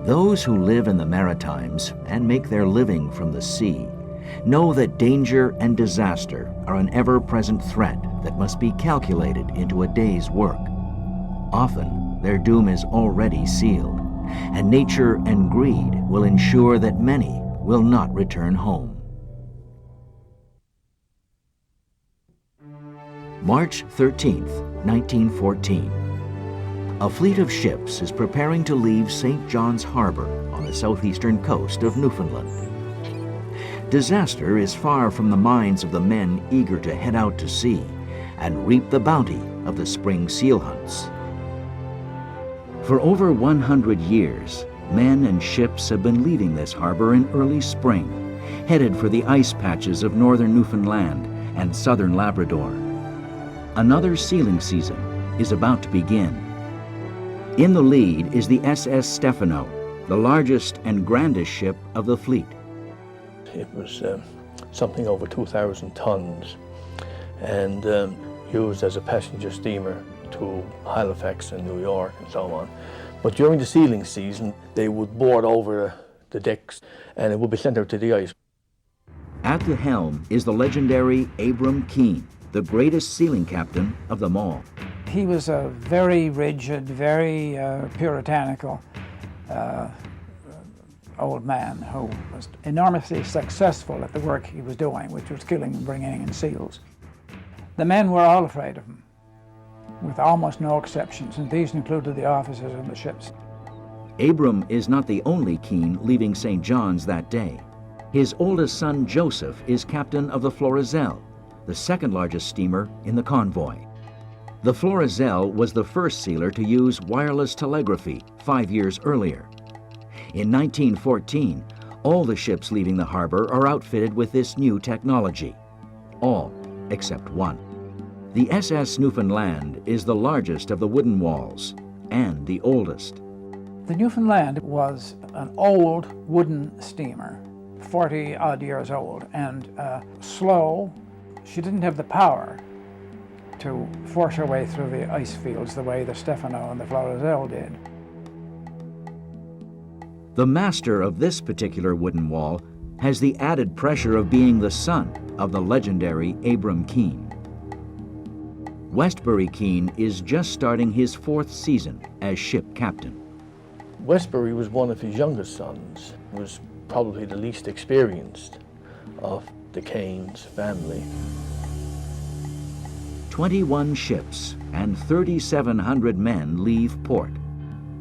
Those who live in the Maritimes and make their living from the sea know that danger and disaster are an ever-present threat that must be calculated into a day's work. Often, their doom is already sealed, and nature and greed will ensure that many will not return home. March 13th, 1914. A fleet of ships is preparing to leave St. John's Harbor on the southeastern coast of Newfoundland. Disaster is far from the minds of the men eager to head out to sea and reap the bounty of the spring seal hunts. For over 100 years, men and ships have been leaving this harbor in early spring, headed for the ice patches of northern Newfoundland and southern Labrador. Another sealing season is about to begin. In the lead is the SS Stephano, the largest and grandest ship of the fleet. It was something over 2,000 tons and used as a passenger steamer to Halifax and New York and so on. But during the sealing season, they would board over the decks and it would be sent out to the ice. At the helm is the legendary Abram Keane, the greatest sealing captain of them all. He was a very rigid, very puritanical old man who was enormously successful at the work he was doing, which was killing and bringing in seals. The men were all afraid of him, with almost no exceptions, and these included the officers on the ships. Abram is not the only Keane leaving St. John's that day. His oldest son, Joseph, is captain of the Florizel, the second largest steamer in the convoy. The Florizel was the first sealer to use wireless telegraphy 5 years earlier. In 1914, all the ships leaving the harbor are outfitted with this new technology. All except one. The SS Newfoundland is the largest of the wooden walls and the oldest. The Newfoundland was an old wooden steamer, 40-odd years old, and slow. She didn't have the power to force her way through the ice fields the way the Stephano and the Florizel did. The master of this particular wooden wall has the added pressure of being the son of the legendary Abram Keane. Westbury Keane is just starting his 4th season as ship captain. Westbury was one of his youngest sons, was probably the least experienced of the Kane's family. 21 ships and 3,700 men leave port.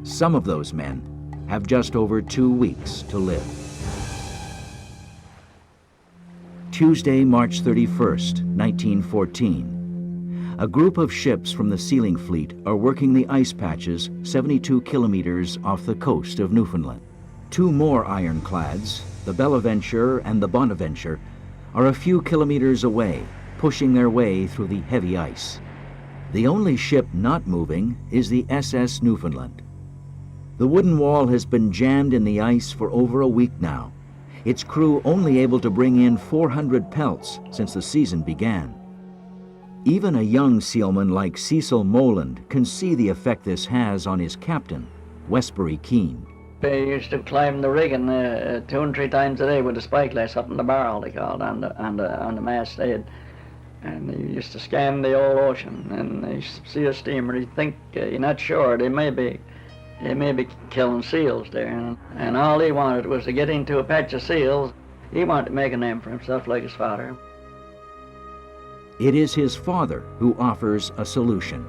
Some of those men have just over 2 weeks to live. Tuesday, March 31st, 1914. A group of ships from the sealing fleet are working the ice patches 72 kilometers off the coast of Newfoundland. 2 more ironclads, the Belleventure and the Bonaventure, are a few kilometers away, pushing their way through the heavy ice. The only ship not moving is the SS Newfoundland. The wooden wall has been jammed in the ice for over a week now, its crew only able to bring in 400 pelts since the season began. Even a young sealman like Cecil Moland can see the effect this has on his captain, Westbury Keane. They used to climb the rigging 2 and 3 times a day with a spike lace up in the barrel, they called, on the masthead. And they used to scan the old ocean, and they see a steamer, you think, you're not sure, they may be killing seals there. And all he wanted was to get into a patch of seals. He wanted to make a name for himself like his father. It is his father who offers a solution.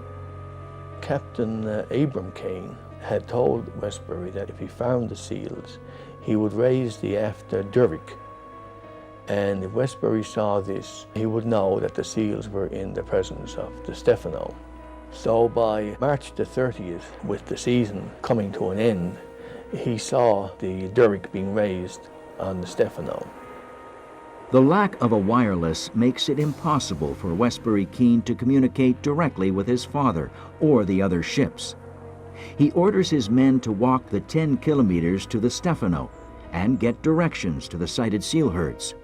Captain Abram Keane had told Westbury that if he found the seals, he would raise the after derrick. And if Westbury saw this, he would know that the seals were in the presence of the Stephano. So by March the 30th, with the season coming to an end, he saw the derrick being raised on the Stephano. The lack of a wireless makes it impossible for Westbury Keane to communicate directly with his father or the other ships. He orders his men to walk the 10 kilometers to the Stephano and get directions to the sighted seal herds.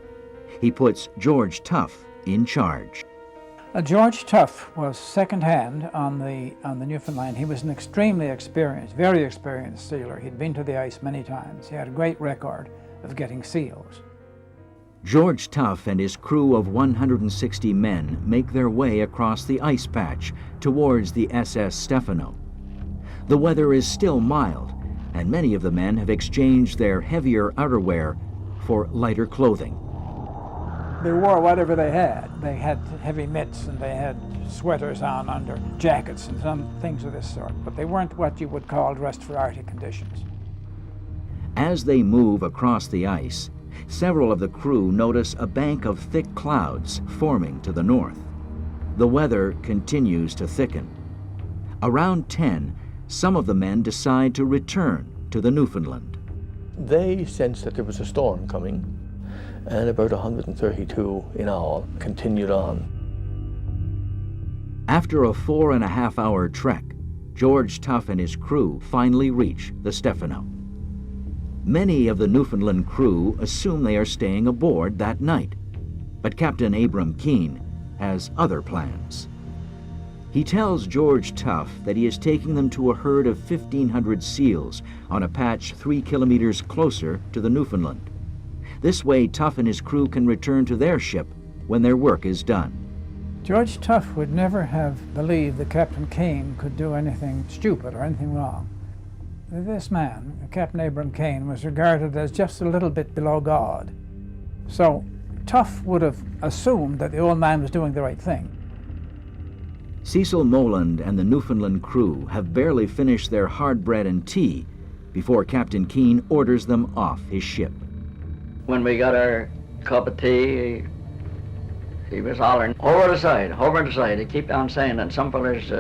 He puts George Tuff in charge. George Tuff was second-hand on the Newfoundland. He was an extremely experienced, very experienced sealer. He'd been to the ice many times. He had a great record of getting seals. George Tuff and his crew of 160 men make their way across the ice patch towards the SS Stephano. The weather is still mild, and many of the men have exchanged their heavier outerwear for lighter clothing. They wore whatever they had. They had heavy mitts and they had sweaters on under jackets and some things of this sort, but they weren't what you would call dressed for Arctic conditions. As they move across the ice, several of the crew notice a bank of thick clouds forming to the north. The weather continues to thicken. Around 10, some of the men decide to return to the Newfoundland. They sensed that there was a storm coming, and about 132 in all continued on. After a 4.5-hour trek, George Tuff and his crew finally reach the Stephano. Many of the Newfoundland crew assume they are staying aboard that night, but Captain Abram Keane has other plans. He tells George Tuff that he is taking them to a herd of 1,500 seals on a patch 3 kilometers closer to the Newfoundland. This way, Tuff and his crew can return to their ship when their work is done. George Tuff would never have believed that Captain Kane could do anything stupid or anything wrong. This man, Captain Abram Kane, was regarded as just a little bit below God. So Tuff would have assumed that the old man was doing the right thing. Cecil Moland and the Newfoundland crew have barely finished their hard bread and tea before Captain Keane orders them off his ship. When we got our cup of tea, he was hollering, over the side. He kept on saying that some fellas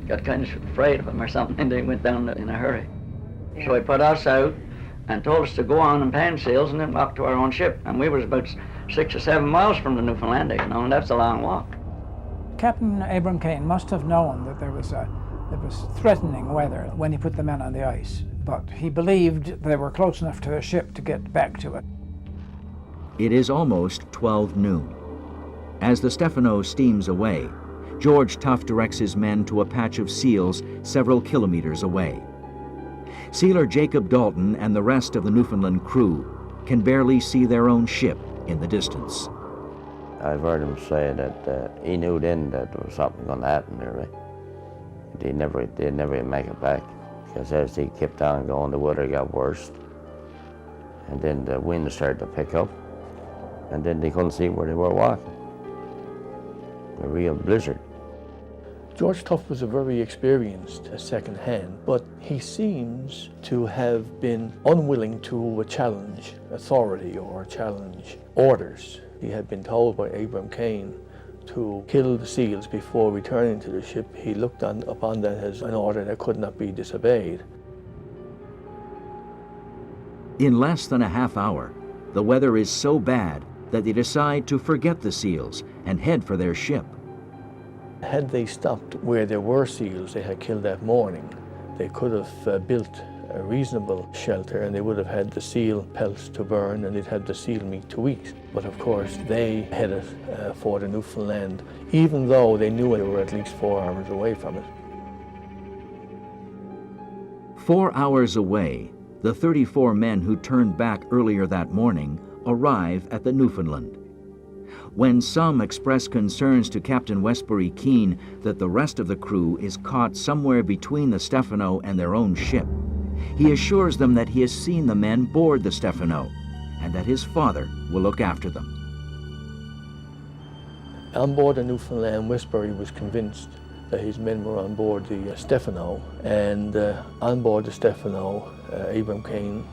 got kind of afraid of him or something, and they went down in a hurry. So he put us out and told us to go on and pan seals and then walk to our own ship. And we was about 6 or 7 miles from the Newfoundland, and that's a long walk. Captain Abram Kane must have known that there was threatening weather when he put the men on the ice, but he believed they were close enough to their ship to get back to it. It is almost 12 noon. As the Stephano steams away, George Tuff directs his men to a patch of seals several kilometers away. Sealer Jacob Dalton and the rest of the Newfoundland crew can barely see their own ship in the distance. I've heard him say that he knew then that there was something going to happen there, right? They'd never make it back, because as they kept on going, the weather got worse. And then the wind started to pick up, and then they couldn't see where they were walking. A real blizzard. George Tuff was a very experienced second hand, but he seems to have been unwilling to challenge authority or challenge orders. He had been told by Abram Kane to kill the seals before returning to the ship. He looked upon that as an order that could not be disobeyed. In less than a half hour, the weather is so bad that they decide to forget the seals and head for their ship. Had they stopped where there were seals they had killed that morning, they could have built a reasonable shelter, and they would have had the seal pelts to burn, and they'd had the seal meat to eat. But of course, they headed for the Newfoundland, even though they knew they were at least 4 hours away from it. 4 hours away, the 34 men who turned back earlier that morning arrive at the Newfoundland. When some express concerns to Captain Westbury Keane that the rest of the crew is caught somewhere between the Stephano and their own ship, he assures them that he has seen the men board the Stephano and that his father will look after them. On board the Newfoundland, Westbury was convinced that his men were on board the Stephano, and on board the Stephano, Abram Kane,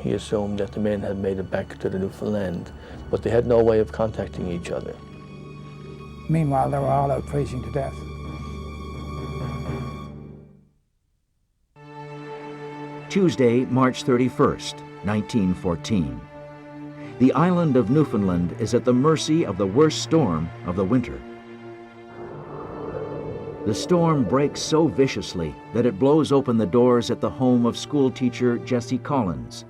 he assumed that the men had made it back to the Newfoundland, but they had no way of contacting each other. Meanwhile, they were all out freezing to death. Tuesday, March 31st, 1914. The island of Newfoundland is at the mercy of the worst storm of the winter. The storm breaks so viciously that it blows open the doors at the home of schoolteacher Jessie Collins.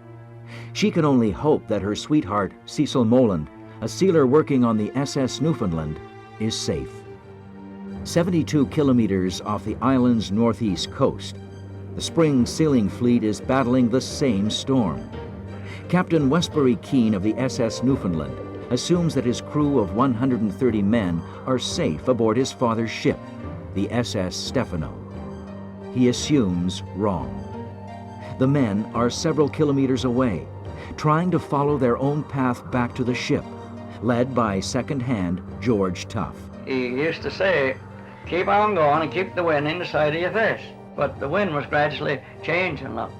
She can only hope that her sweetheart, Cecil Moland, a sealer working on the SS Newfoundland, is safe. 72 kilometers off the island's northeast coast, the spring sealing fleet is battling the same storm. Captain Westbury Keane of the SS Newfoundland assumes that his crew of 130 men are safe aboard his father's ship, the SS Stephano. He assumes wrong. The men are several kilometers away, trying to follow their own path back to the ship, led by second-hand George Tough. He used to say, keep on going and keep the wind in the side of your face. But the wind was gradually changing up.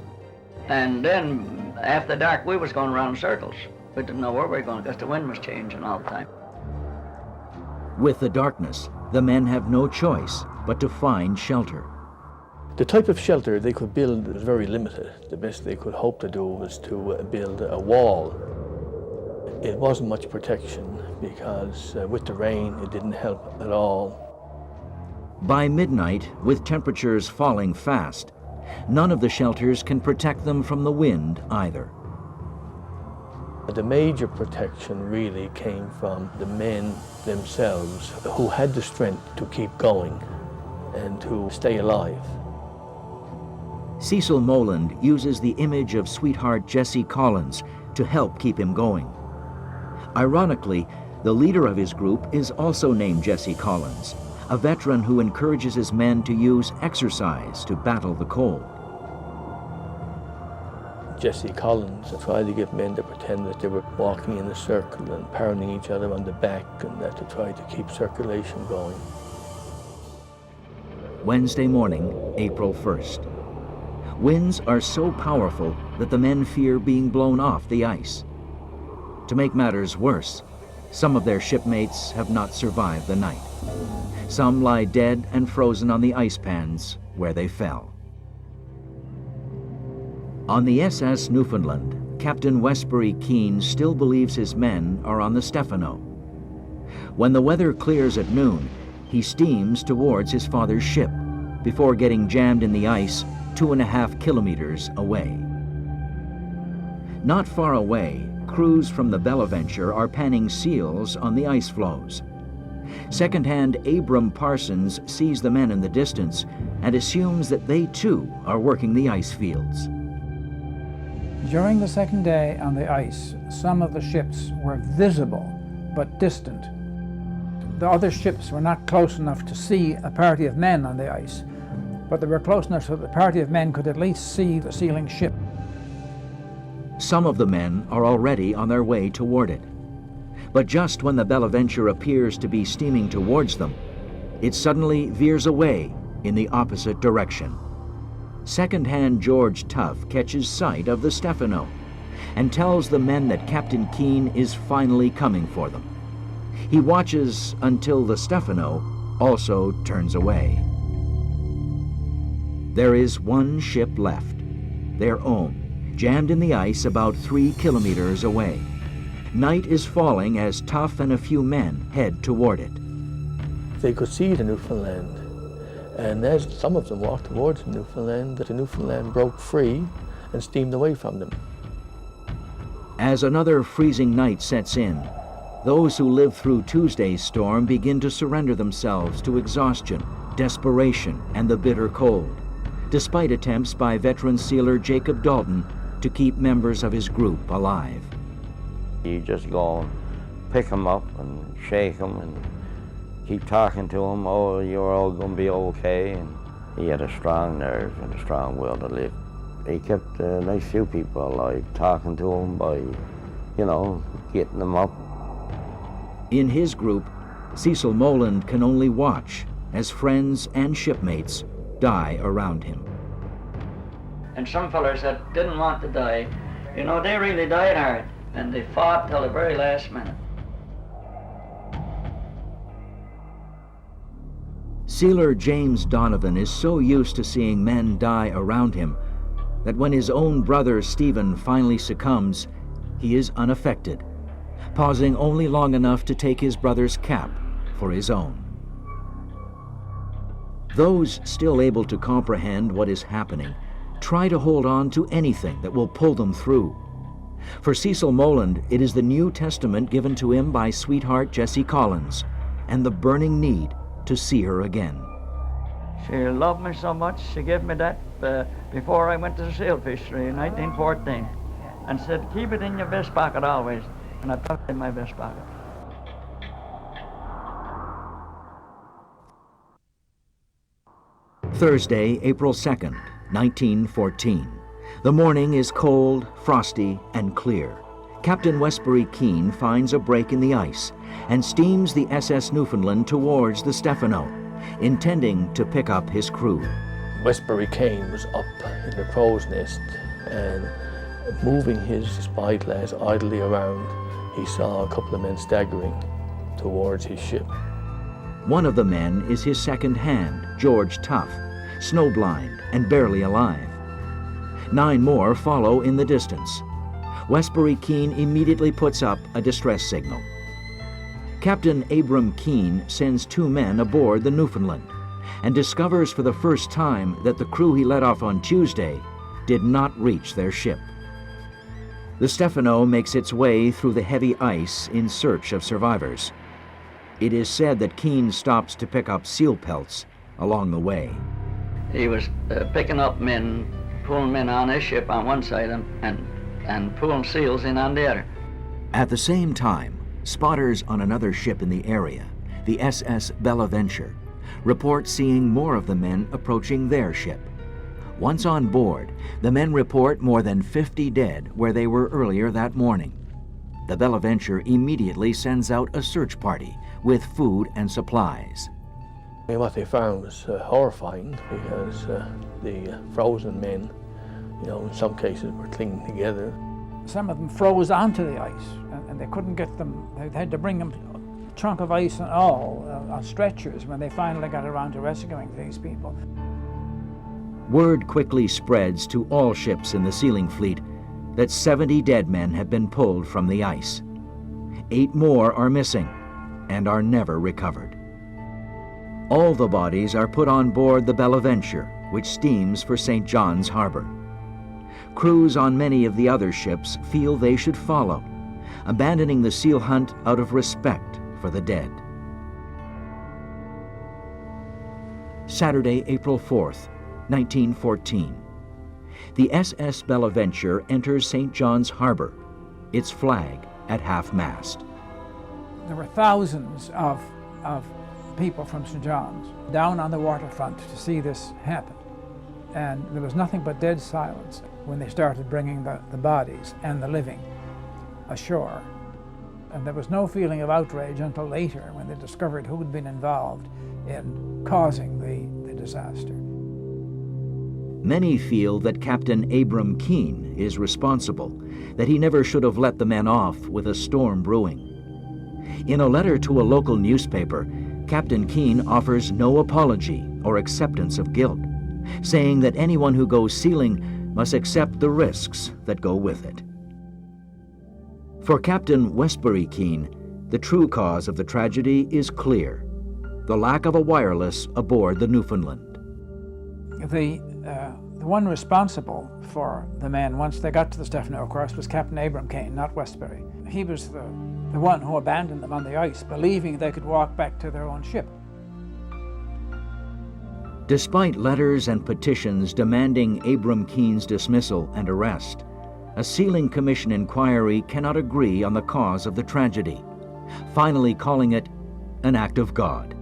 And then after dark, we was going around in circles. We didn't know where we were going because the wind was changing all the time. With the darkness, the men have no choice but to find shelter. The type of shelter they could build was very limited. The best they could hope to do was to build a wall. It wasn't much protection because with the rain it didn't help at all. By midnight, with temperatures falling fast, none of the shelters can protect them from the wind either. The major protection really came from the men themselves who had the strength to keep going and to stay alive. Cecil Moland uses the image of sweetheart Jessie Collins to help keep him going. Ironically, the leader of his group is also named Jessie Collins, a veteran who encourages his men to use exercise to battle the cold. Jessie Collins tried to get men to pretend that they were walking in a circle and pounding each other on the back and that to try to keep circulation going. Wednesday morning, April 1st. Winds are so powerful that the men fear being blown off the ice. To make matters worse, some of their shipmates have not survived the night. Some lie dead and frozen on the ice pans where they fell. On the SS Newfoundland, Captain Westbury Keane still believes his men are on the Stephano. When the weather clears at noon, he steams towards his father's ship before getting jammed in the ice 2.5 kilometers away. Not far away, crews from the Bonaventure are panning seals on the ice floes. Second-hand Abram Parsons sees the men in the distance and assumes that they too are working the ice fields. During the second day on the ice, some of the ships were visible but distant. The other ships were not close enough to see a party of men on the ice, but they were close enough so the party of men could at least see the sealing ship. Some of the men are already on their way toward it. But just when the Bonaventure appears to be steaming towards them, it suddenly veers away in the opposite direction. Second-hand George Tough catches sight of the Stephano and tells the men that Captain Keane is finally coming for them. He watches until the Stephano also turns away. There is one ship left, their own, jammed in the ice about 3 kilometers away. Night is falling as Tough and a few men head toward it. They could see the Newfoundland, and as some of them walked towards the Newfoundland broke free and steamed away from them. As another freezing night sets in, those who lived through Tuesday's storm begin to surrender themselves to exhaustion, desperation, and the bitter cold, despite attempts by veteran sealer Jacob Dalton to keep members of his group alive. You just go and pick them up and shake them and keep talking to them, oh, you're all going to be okay. And he had a strong nerve and a strong will to live. He kept a nice few people alive, talking to them by, getting them up. In his group, Cecil Moland can only watch as friends and shipmates die around him. And some fellas that didn't want to die, they really died hard. And they fought till the very last minute. Sealer James Donovan is so used to seeing men die around him that when his own brother Stephen finally succumbs, he is unaffected, pausing only long enough to take his brother's cap for his own. Those still able to comprehend what is happening try to hold on to anything that will pull them through. For Cecil Moland, it is the New Testament given to him by sweetheart Jessie Collins, and the burning need to see her again. She loved me so much, she gave me that before I went to the seal fishery in 1914, and said, keep it in your vest pocket always, and I put it in my vest pocket. Thursday, April 2nd, 1914. The morning is cold, frosty, and clear. Captain Westbury Keane finds a break in the ice and steams the SS Newfoundland towards the Stephano, intending to pick up his crew. Westbury Keane was up in the crow's nest and moving his spyglass idly around, he saw a couple of men staggering towards his ship. One of the men is his second hand, George Tuff, snowblind and barely alive. 9 more follow in the distance. Westbury Keane immediately puts up a distress signal. Captain Abram Keane sends 2 men aboard the Newfoundland and discovers for the first time that the crew he let off on Tuesday did not reach their ship. The Stephano makes its way through the heavy ice in search of survivors. It is said that Keane stops to pick up seal pelts along the way. He was picking up men, pulling men on his ship on one side and pulling seals in on the other. At the same time, spotters on another ship in the area, the SS Bonaventure, report seeing more of the men approaching their ship. Once on board, the men report more than 50 dead where they were earlier that morning. The Bonaventure immediately sends out a search party with food and supplies. And what they found was horrifying because the frozen men, in some cases were clinging together. Some of them froze onto the ice, and they couldn't get them. They had to bring them, a chunk of ice and all, on stretchers when they finally got around to rescuing these people. Word quickly spreads to all ships in the sealing fleet that 70 dead men have been pulled from the ice. 8 more are missing and are never recovered. All the bodies are put on board the Bonaventure, which steams for St. John's Harbor. Crews on many of the other ships feel they should follow, abandoning the seal hunt out of respect for the dead. Saturday, April 4th, 1914. The SS Bonaventure enters St. John's Harbor, its flag at half-mast. There were thousands of people from St. John's down on the waterfront to see this happen. And there was nothing but dead silence when they started bringing the bodies and the living ashore. And there was no feeling of outrage until later when they discovered who had been involved in causing the disaster. Many feel that Captain Abram Keane is responsible, that he never should have let the men off with a storm brewing. In a letter to a local newspaper, Captain Keane offers no apology or acceptance of guilt, saying that anyone who goes sealing must accept the risks that go with it. For Captain Westbury Keane, the true cause of the tragedy is clear: the lack of a wireless aboard the Newfoundland. The one responsible for the men once they got to the Stephano, of course, was Captain Abram Keane, not Westbury. He was the one who abandoned them on the ice, believing they could walk back to their own ship. Despite letters and petitions demanding Abram Keane's dismissal and arrest, a Sealing Commission inquiry cannot agree on the cause of the tragedy, finally calling it an act of God.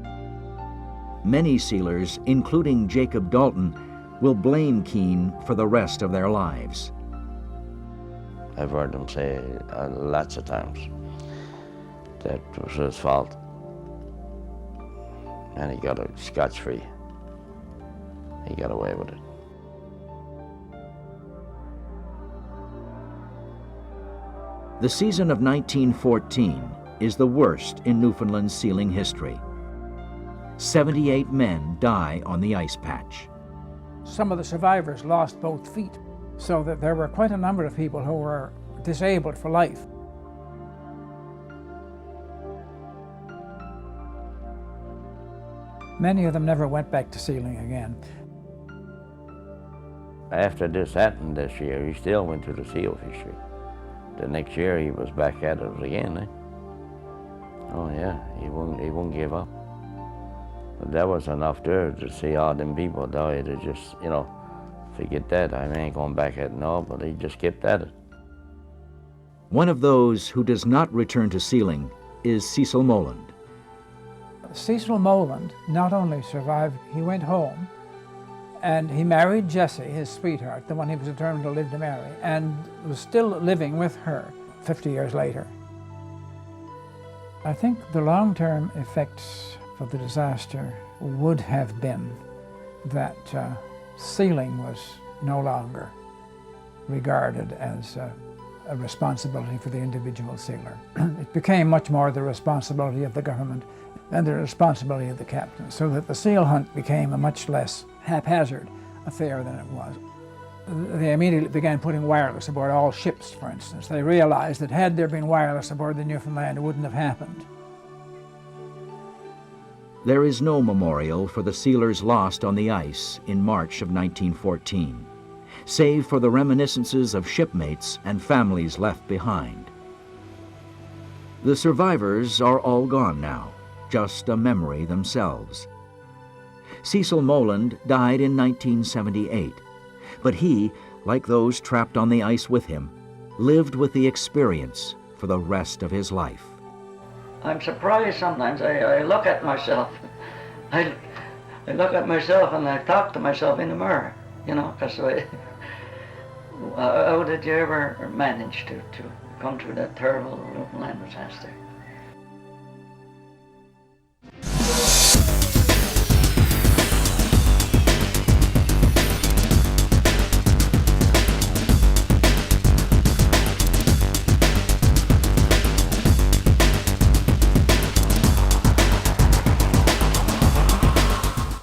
Many sealers, including Jacob Dalton, will blame Keane for the rest of their lives. I've heard them say lots of times that it was his fault, and he got scotch-free. He got away with it. The season of 1914 is the worst in Newfoundland sealing history. 78 men die on the ice patch. Some of the survivors lost both feet, so that there were quite a number of people who were disabled for life. Many of them never went back to sealing again. After this happened this year, he still went to the seal fishery. The next year he was back at it again. Oh yeah, he won't give up. But that was enough there to see all them people die to just, you know, forget that. I ain't going back at it now, but he just kept at it. One of those who does not return to sealing is Cecil Moland. Cecil Moland not only survived, he went home and he married Jessie, his sweetheart, the one he was determined to live to marry, and was still living with her 50 years later. I think the long-term effects of the disaster would have been that sealing was no longer regarded as a responsibility for the individual sealer. It became much more the responsibility of the government and the responsibility of the captain, so that the seal hunt became a much less haphazard affair than it was. They immediately began putting wireless aboard all ships, for instance. They realized that had there been wireless aboard the Newfoundland, it wouldn't have happened. There is no memorial for the sealers lost on the ice in March of 1914, save for the reminiscences of shipmates and families left behind. The survivors are all gone now, just a memory themselves. Cecil Moland died in 1978, but he, like those trapped on the ice with him, lived with the experience for the rest of his life. I'm surprised sometimes. I look at myself. I look at myself and I talk to myself in the mirror, you know, because how did you ever manage to come through that terrible Newfoundland disaster?